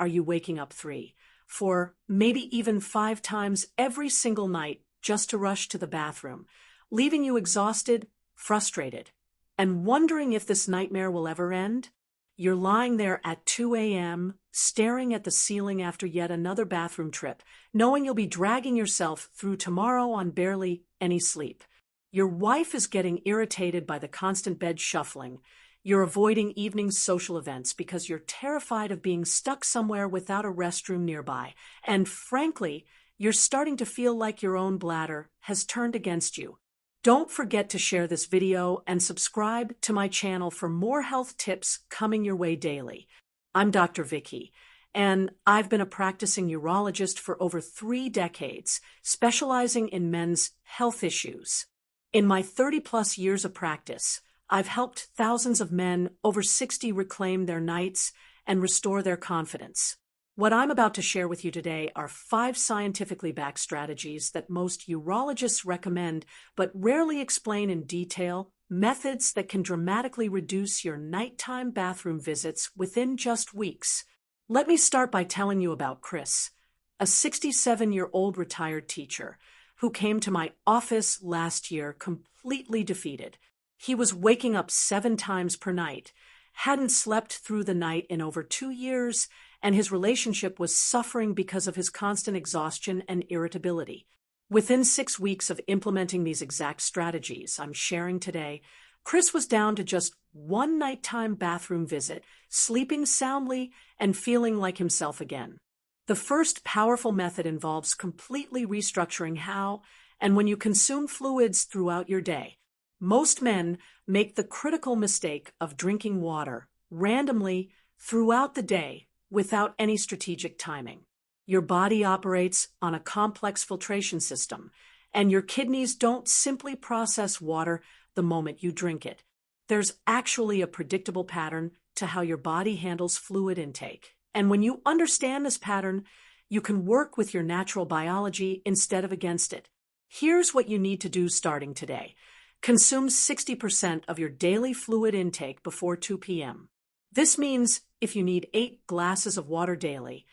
are you waking up 3, 4, maybe even 5 times every single night just to rush to the bathroom, leaving you exhausted, frustrated, and wondering if this nightmare will ever end? You're lying there at 2 a.m., staring at the ceiling after yet another bathroom trip, knowing you'll be dragging yourself through tomorrow on barely any sleep. Your wife is getting irritated by the constant bed shuffling. You're avoiding evening social events because you're terrified of being stuck somewhere without a restroom nearby. And frankly, you're starting to feel like your own bladder has turned against you. Don't forget to share this video and subscribe to my channel for more health tips coming your way daily. I'm Dr. Vicky, and I've been a practicing urologist for over 3 decades, specializing in men's health issues. In my 30-plus years of practice, I've helped thousands of men over 60 reclaim their nights and restore their confidence. What I'm about to share with you today are 5 scientifically backed strategies that most urologists recommend but rarely explain in detail, methods that can dramatically reduce your nighttime bathroom visits within just weeks. Let me start by telling you about Chris, a 67-year-old retired teacher who came to my office last year completely defeated. He was waking up 7 times per night, hadn't slept through the night in over 2 years, and his relationship was suffering because of his constant exhaustion and irritability. Within 6 weeks of implementing these exact strategies I'm sharing today, Chris was down to just 1 nighttime bathroom visit, sleeping soundly and feeling like himself again. The first powerful method involves completely restructuring how and when you consume fluids throughout your day. Most men make the critical mistake of drinking water randomly throughout the day without any strategic timing. Your body operates on a complex filtration system, and your kidneys don't simply process water the moment you drink it. There's actually a predictable pattern to how your body handles fluid intake. And when you understand this pattern, you can work with your natural biology instead of against it. Here's what you need to do starting today. Consume 60% of your daily fluid intake before 2 p.m. This means if you need 8 glasses of water daily,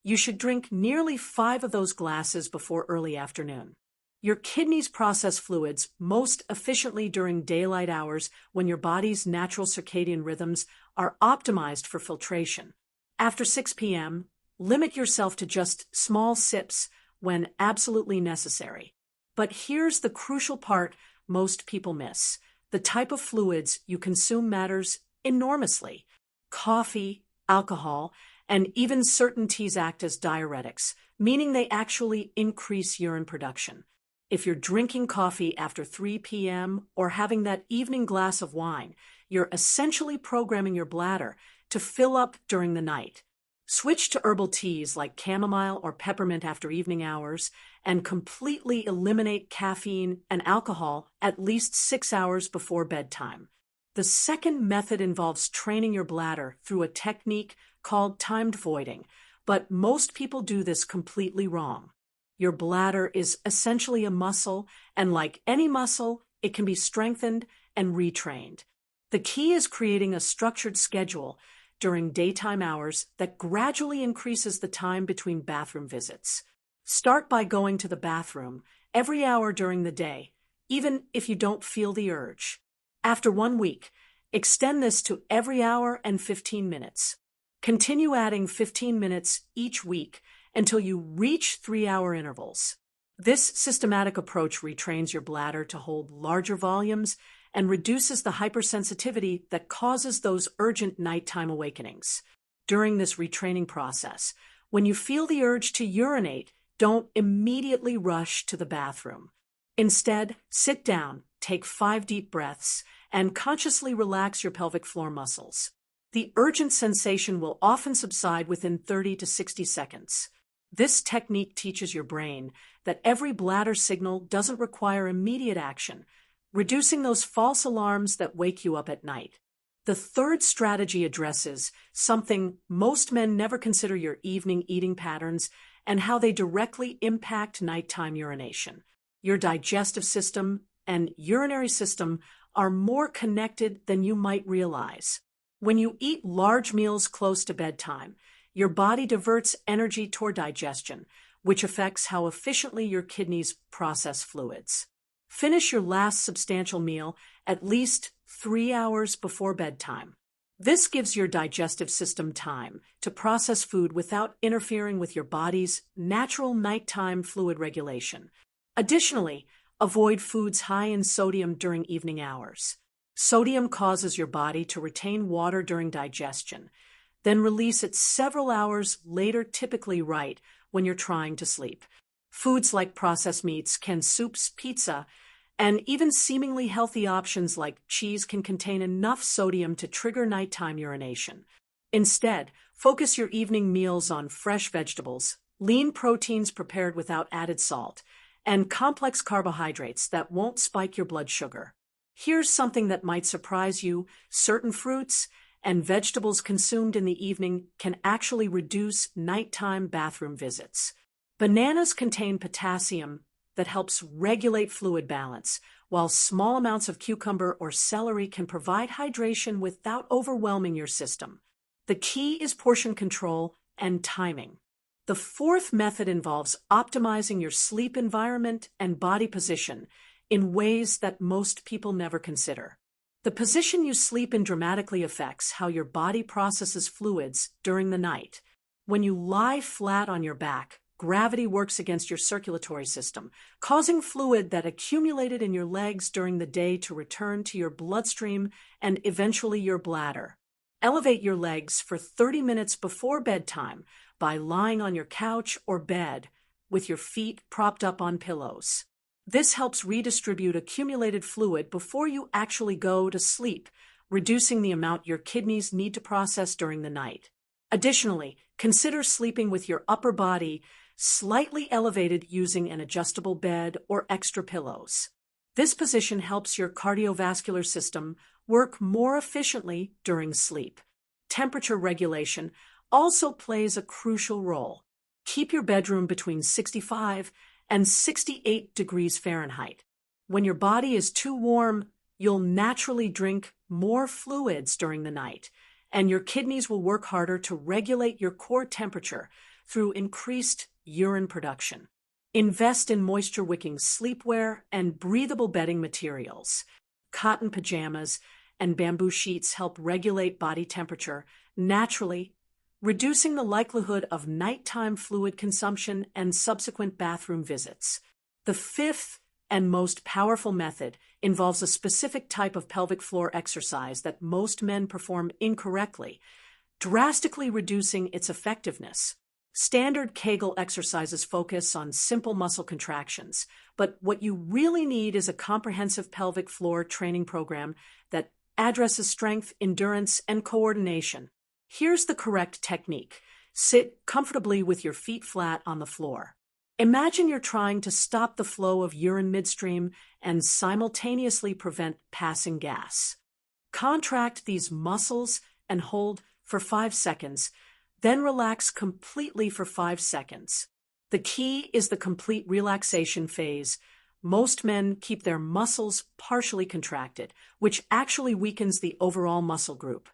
you should drink nearly 5 of those glasses before early afternoon. Your kidneys process fluids most efficiently during daylight hours when your body's natural circadian rhythms are optimized for filtration. After 6 p.m., limit yourself to just small sips when absolutely necessary. But here's the crucial part most people miss. The type of fluids you consume matters enormously. Coffee, alcohol, and even certain teas act as diuretics, meaning they actually increase urine production. If you're drinking coffee after 3 p.m. or having that evening glass of wine, you're essentially programming your bladder to fill up during the night. Switch to herbal teas like chamomile or peppermint after evening hours, and completely eliminate caffeine and alcohol at least 6 hours before bedtime. The second method involves training your bladder through a technique called timed voiding, but most people do this completely wrong. Your bladder is essentially a muscle, and like any muscle, it can be strengthened and retrained. The key is creating a structured schedule during daytime hours that gradually increases the time between bathroom visits. Start by going to the bathroom every hour during the day, even if you don't feel the urge. After 1 week, extend this to every hour and 15 minutes. Continue adding 15 minutes each week until you reach 3-hour intervals. This systematic approach retrains your bladder to hold larger volumes and reduces the hypersensitivity that causes those urgent nighttime awakenings. During this retraining process, when you feel the urge to urinate, don't immediately rush to the bathroom. Instead, sit down, take 5 deep breaths, and consciously relax your pelvic floor muscles. The urgent sensation will often subside within 30 to 60 seconds. This technique teaches your brain that every bladder signal doesn't require immediate action, reducing those false alarms that wake you up at night. The third strategy addresses something most men never consider: your evening eating patterns and how they directly impact nighttime urination. Your digestive system and urinary system are more connected than you might realize. When you eat large meals close to bedtime, your body diverts energy toward digestion, which affects how efficiently your kidneys process fluids. Finish your last substantial meal at least 3 hours before bedtime. This gives your digestive system time to process food without interfering with your body's natural nighttime fluid regulation. Additionally, avoid foods high in sodium during evening hours. Sodium causes your body to retain water during digestion, then release it several hours later, typically right when you're trying to sleep. Foods like processed meats, canned soups, pizza, and even seemingly healthy options like cheese can contain enough sodium to trigger nighttime urination. Instead, focus your evening meals on fresh vegetables, lean proteins prepared without added salt, and complex carbohydrates that won't spike your blood sugar. Here's something that might surprise you: certain fruits and vegetables consumed in the evening can actually reduce nighttime bathroom visits. Bananas contain potassium that helps regulate fluid balance, while small amounts of cucumber or celery can provide hydration without overwhelming your system. The key is portion control and timing. The fourth method involves optimizing your sleep environment and body position in ways that most people never consider. The position you sleep in dramatically affects how your body processes fluids during the night. When you lie flat on your back, gravity works against your circulatory system, causing fluid that accumulated in your legs during the day to return to your bloodstream and eventually your bladder. Elevate your legs for 30 minutes before bedtime by lying on your couch or bed with your feet propped up on pillows. This helps redistribute accumulated fluid before you actually go to sleep, reducing the amount your kidneys need to process during the night. Additionally, consider sleeping with your upper body slightly elevated using an adjustable bed or extra pillows. This position helps your cardiovascular system work more efficiently during sleep. Temperature regulation also plays a crucial role. Keep your bedroom between 65 and 68 degrees Fahrenheit. When your body is too warm, you'll naturally drink more fluids during the night, and your kidneys will work harder to regulate your core temperature through increased urine production. Invest in moisture-wicking sleepwear and breathable bedding materials. Cotton pajamas and bamboo sheets help regulate body temperature naturally, reducing the likelihood of nighttime fluid consumption and subsequent bathroom visits. The fifth and most powerful method involves a specific type of pelvic floor exercise that most men perform incorrectly, drastically reducing its effectiveness. Standard Kegel exercises focus on simple muscle contractions, but what you really need is a comprehensive pelvic floor training program that addresses strength, endurance, and coordination. Here's the correct technique. Sit comfortably with your feet flat on the floor. Imagine you're trying to stop the flow of urine midstream and simultaneously prevent passing gas. Contract these muscles and hold for 5 seconds, then relax completely for 5 seconds. The key is the complete relaxation phase. Most men keep their muscles partially contracted, which actually weakens the overall muscle group.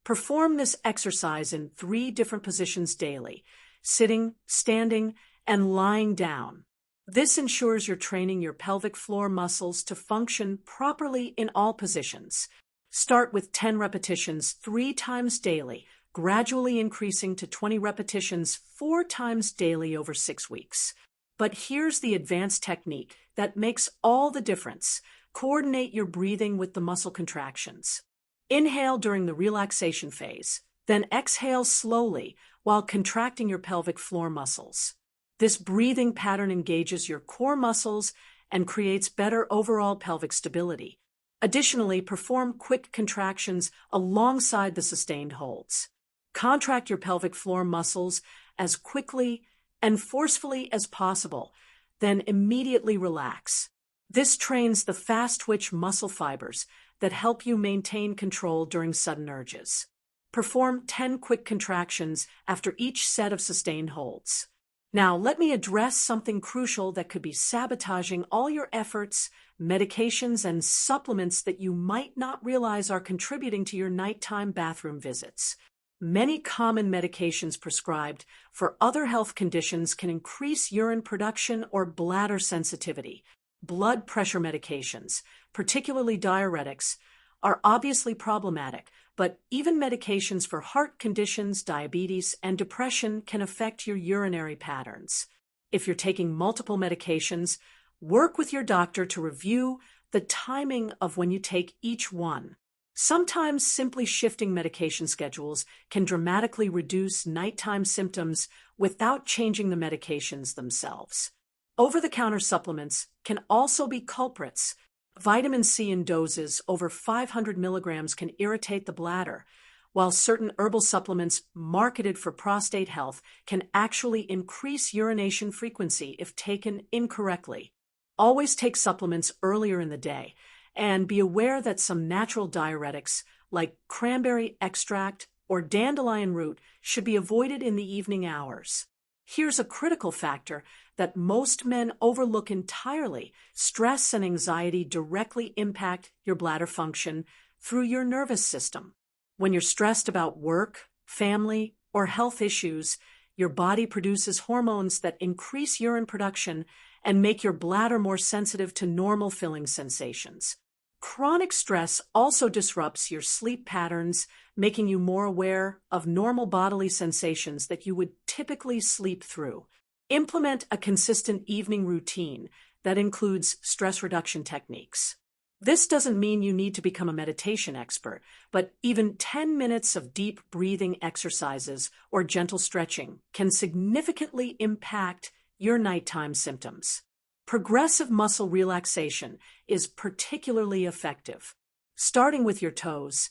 Perform this exercise in 3 different positions daily: sitting, standing, and lying down. This ensures you're training your pelvic floor muscles to function properly in all positions. Start with 10 repetitions 3 times daily, gradually increasing to 20 repetitions 4 times daily over 6 weeks. But here's the advanced technique that makes all the difference. Coordinate your breathing with the muscle contractions. Inhale during the relaxation phase, then exhale slowly while contracting your pelvic floor muscles. This breathing pattern engages your core muscles and creates better overall pelvic stability. Additionally, perform quick contractions alongside the sustained holds. Contract your pelvic floor muscles as quickly and forcefully as possible, then immediately relax. This trains the fast-twitch muscle fibers that help you maintain control during sudden urges. Perform 10 quick contractions after each set of sustained holds. Now, let me address something crucial that could be sabotaging all your efforts: medications and supplements that you might not realize are contributing to your nighttime bathroom visits. Many common medications prescribed for other health conditions can increase urine production or bladder sensitivity. Blood pressure medications, particularly diuretics, are obviously problematic, but even medications for heart conditions, diabetes, and depression can affect your urinary patterns. If you're taking multiple medications, work with your doctor to review the timing of when you take each one. Sometimes simply shifting medication schedules can dramatically reduce nighttime symptoms without changing the medications themselves. Over-the-counter supplements can also be culprits. Vitamin C in doses over 500 milligrams can irritate the bladder, while certain herbal supplements marketed for prostate health can actually increase urination frequency if taken incorrectly. Always take supplements earlier in the day, and be aware that some natural diuretics, like cranberry extract or dandelion root, should be avoided in the evening hours. Here's a critical factor that most men overlook entirely. Stress and anxiety directly impact your bladder function through your nervous system. When you're stressed about work, family, or health issues, your body produces hormones that increase urine production and make your bladder more sensitive to normal filling sensations. Chronic stress also disrupts your sleep patterns, making you more aware of normal bodily sensations that you would typically sleep through. Implement a consistent evening routine that includes stress reduction techniques. This doesn't mean you need to become a meditation expert, but even 10 minutes of deep breathing exercises or gentle stretching can significantly impact your nighttime symptoms. Progressive muscle relaxation is particularly effective. Starting with your toes,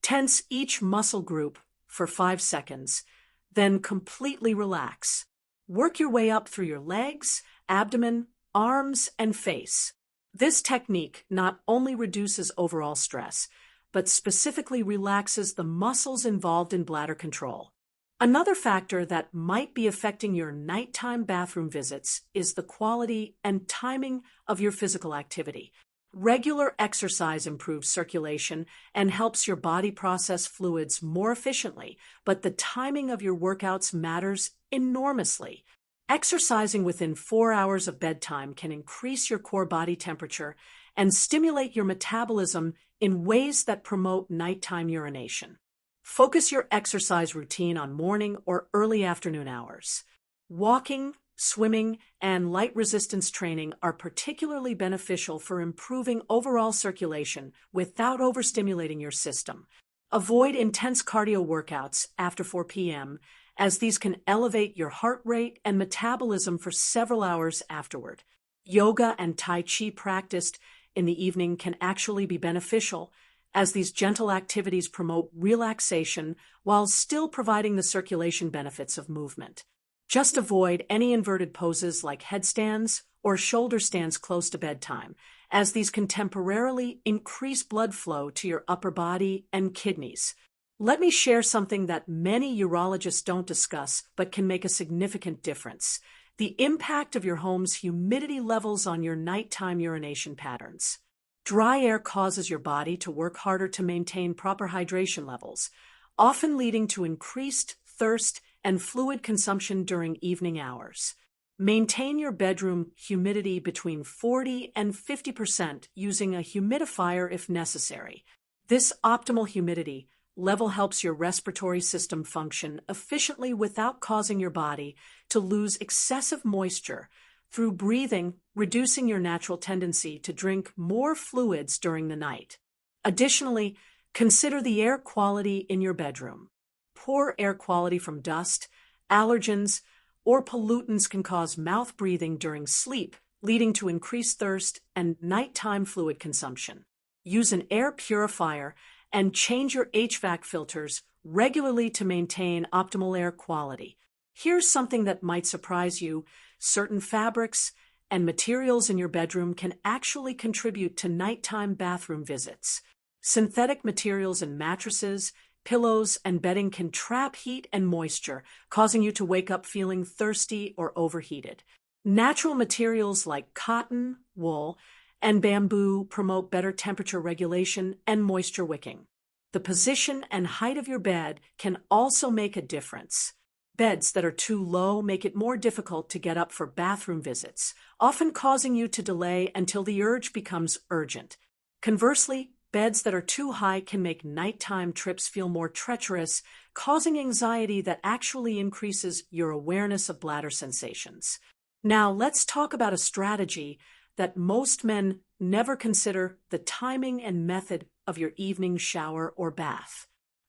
tense each muscle group for 5 seconds, then completely relax. Work your way up through your legs, abdomen, arms, and face. This technique not only reduces overall stress, but specifically relaxes the muscles involved in bladder control. Another factor that might be affecting your nighttime bathroom visits is the quality and timing of your physical activity. Regular exercise improves circulation and helps your body process fluids more efficiently, but the timing of your workouts matters enormously. Exercising within 4 hours of bedtime can increase your core body temperature and stimulate your metabolism in ways that promote nighttime urination. Focus your exercise routine on morning or early afternoon hours. Walking, swimming, and light resistance training are particularly beneficial for improving overall circulation without overstimulating your system. Avoid intense cardio workouts after 4 p.m., as these can elevate your heart rate and metabolism for several hours afterward. Yoga and Tai Chi practiced in the evening can actually be beneficial, as these gentle activities promote relaxation while still providing the circulation benefits of movement. Just avoid any inverted poses like headstands or shoulder stands close to bedtime, as these can temporarily increase blood flow to your upper body and kidneys. Let me share something that many urologists don't discuss but can make a significant difference: the impact of your home's humidity levels on your nighttime urination patterns. Dry air causes your body to work harder to maintain proper hydration levels, often leading to increased thirst and fluid consumption during evening hours. Maintain your bedroom humidity between 40 and 50% using a humidifier if necessary. This optimal humidity level helps your respiratory system function efficiently without causing your body to lose excessive moisture through breathing, reducing your natural tendency to drink more fluids during the night. Additionally, consider the air quality in your bedroom. Poor air quality from dust, allergens, or pollutants can cause mouth breathing during sleep, leading to increased thirst and nighttime fluid consumption. Use an air purifier and change your HVAC filters regularly to maintain optimal air quality. Here's something that might surprise you: certain fabrics and materials in your bedroom can actually contribute to nighttime bathroom visits. Synthetic materials in mattresses, pillows, and bedding can trap heat and moisture, causing you to wake up feeling thirsty or overheated. Natural materials like cotton, wool, and bamboo promote better temperature regulation and moisture wicking. The position and height of your bed can also make a difference. Beds that are too low make it more difficult to get up for bathroom visits, often causing you to delay until the urge becomes urgent. Conversely, beds that are too high can make nighttime trips feel more treacherous, causing anxiety that actually increases your awareness of bladder sensations. Now, let's talk about a strategy that most men never consider: the timing and method of your evening shower or bath.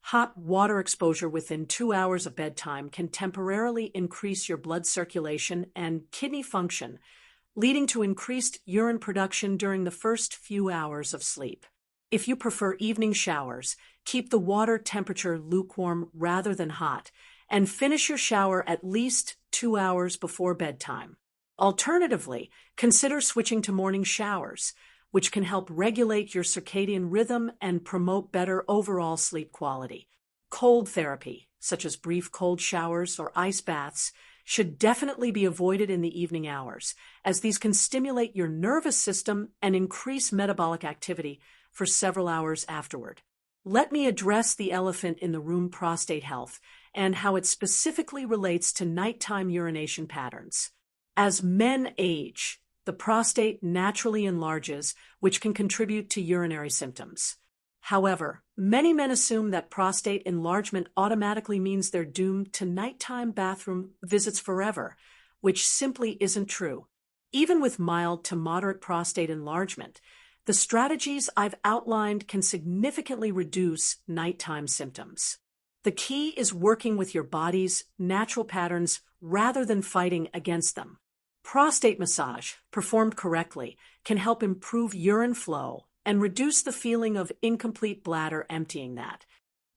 Hot water exposure within 2 hours of bedtime can temporarily increase your blood circulation and kidney function, leading to increased urine production during the first few hours of sleep. If you prefer evening showers, keep the water temperature lukewarm rather than hot, and finish your shower at least 2 hours before bedtime. Alternatively, consider switching to morning showers, which can help regulate your circadian rhythm and promote better overall sleep quality. Cold therapy, such as brief cold showers or ice baths, should definitely be avoided in the evening hours, as these can stimulate your nervous system and increase metabolic activity for several hours afterward. Let me address the elephant in the room: prostate health, and how it specifically relates to nighttime urination patterns. As men age, the prostate naturally enlarges, which can contribute to urinary symptoms. However, many men assume that prostate enlargement automatically means they're doomed to nighttime bathroom visits forever, which simply isn't true. Even with mild to moderate prostate enlargement, the strategies I've outlined can significantly reduce nighttime symptoms. The key is working with your body's natural patterns rather than fighting against them. Prostate massage, performed correctly, can help improve urine flow and reduce the feeling of incomplete bladder emptying that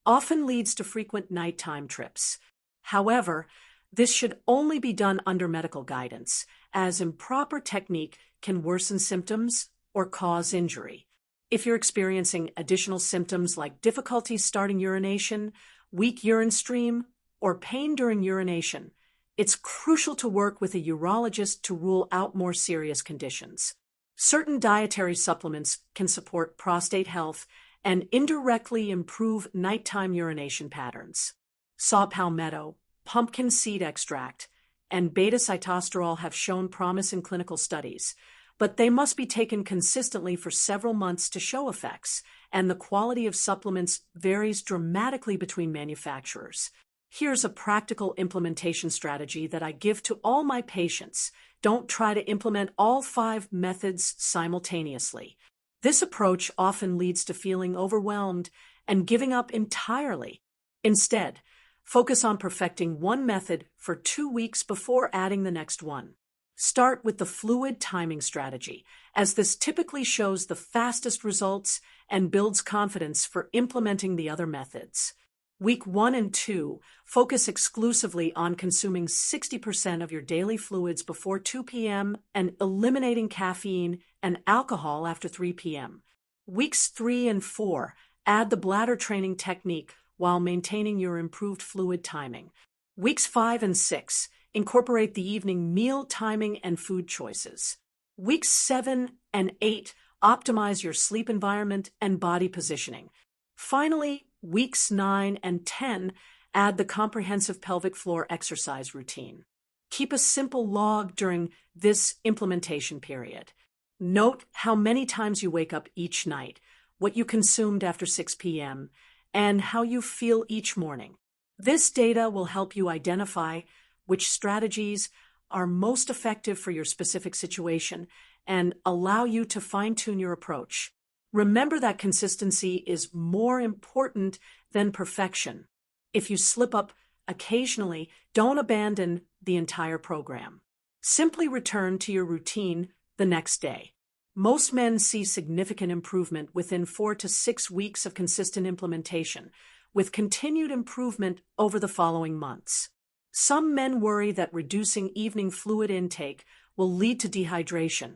often leads to frequent nighttime trips. However, this should only be done under medical guidance, as improper technique can worsen symptoms or cause injury. If you're experiencing additional symptoms like difficulty starting urination, weak urine stream, or pain during urination, it's crucial to work with a urologist to rule out more serious conditions. Certain dietary supplements can support prostate health and indirectly improve nighttime urination patterns. Saw palmetto, pumpkin seed extract, and beta-sitosterol have shown promise in clinical studies, but they must be taken consistently for several months to show effects, and the quality of supplements varies dramatically between manufacturers. Here's a practical implementation strategy that I give to all my patients. Don't try to implement all 5 methods simultaneously. This approach often leads to feeling overwhelmed and giving up entirely. Instead, focus on perfecting one method for 2 weeks before adding the next one. Start with the fluid timing strategy, as this typically shows the fastest results and builds confidence for implementing the other methods. Week 1 and 2, focus exclusively on consuming 60% of your daily fluids before 2 p.m. and eliminating caffeine and alcohol after 3 p.m. Weeks 3 and 4, add the bladder training technique while maintaining your improved fluid timing. Weeks 5 and 6, incorporate the evening meal timing and food choices. Weeks 7 and 8, optimize your sleep environment and body positioning. Finally, weeks 9 and 10, add the comprehensive pelvic floor exercise routine. Keep a simple log during this implementation period. Note how many times you wake up each night, what you consumed after 6 p.m., and how you feel each morning. This data will help you identify which strategies are most effective for your specific situation and allow you to fine-tune your approach. Remember that consistency is more important than perfection. If you slip up occasionally, don't abandon the entire program. Simply return to your routine the next day. Most men see significant improvement within 4 to 6 weeks of consistent implementation, with continued improvement over the following months. Some men worry that reducing evening fluid intake will lead to dehydration,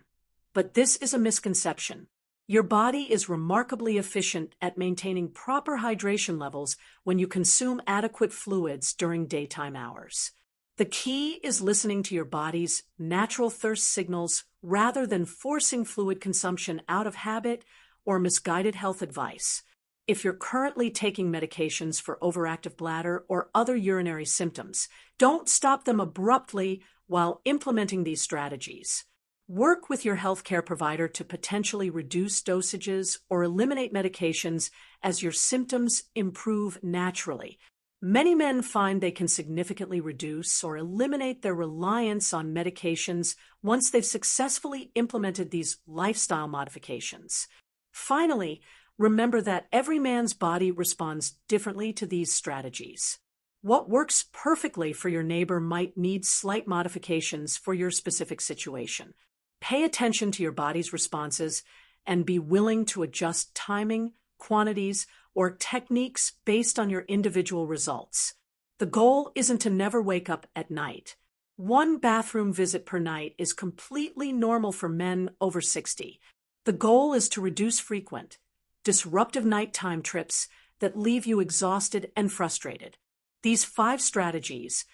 but this is a misconception. Your body is remarkably efficient at maintaining proper hydration levels when you consume adequate fluids during daytime hours. The key is listening to your body's natural thirst signals rather than forcing fluid consumption out of habit or misguided health advice. if you're currently taking medications for overactive bladder or other urinary symptoms. Don't stop them abruptly while implementing these strategies. Work with your healthcare provider to potentially reduce dosages or eliminate medications as your symptoms improve naturally. Many men find they can significantly reduce or eliminate their reliance on medications once they've successfully implemented these lifestyle modifications. Finally, remember that every man's body responds differently to these strategies. What works perfectly for your neighbor might need slight modifications for your specific situation. Pay attention to your body's responses and be willing to adjust timing, quantities, or techniques based on your individual results. The goal isn't to never wake up at night. One bathroom visit per night is completely normal for men over 60. The goal is to reduce frequent, disruptive nighttime trips that leave you exhausted and frustrated. These 5 strategies,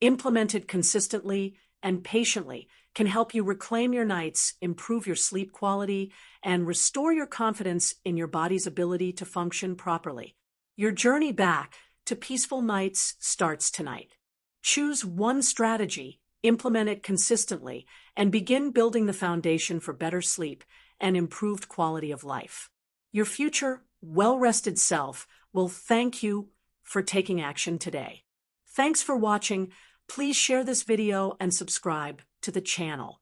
implemented consistently and patiently, can help you reclaim your nights, improve your sleep quality, and restore your confidence in your body's ability to function properly. Your journey back to peaceful nights starts tonight. Choose one strategy, implement it consistently, and begin building the foundation for better sleep and improved quality of life. Your future, well-rested self will thank you for taking action today. Thanks for watching. Please share this video and subscribe to the channel.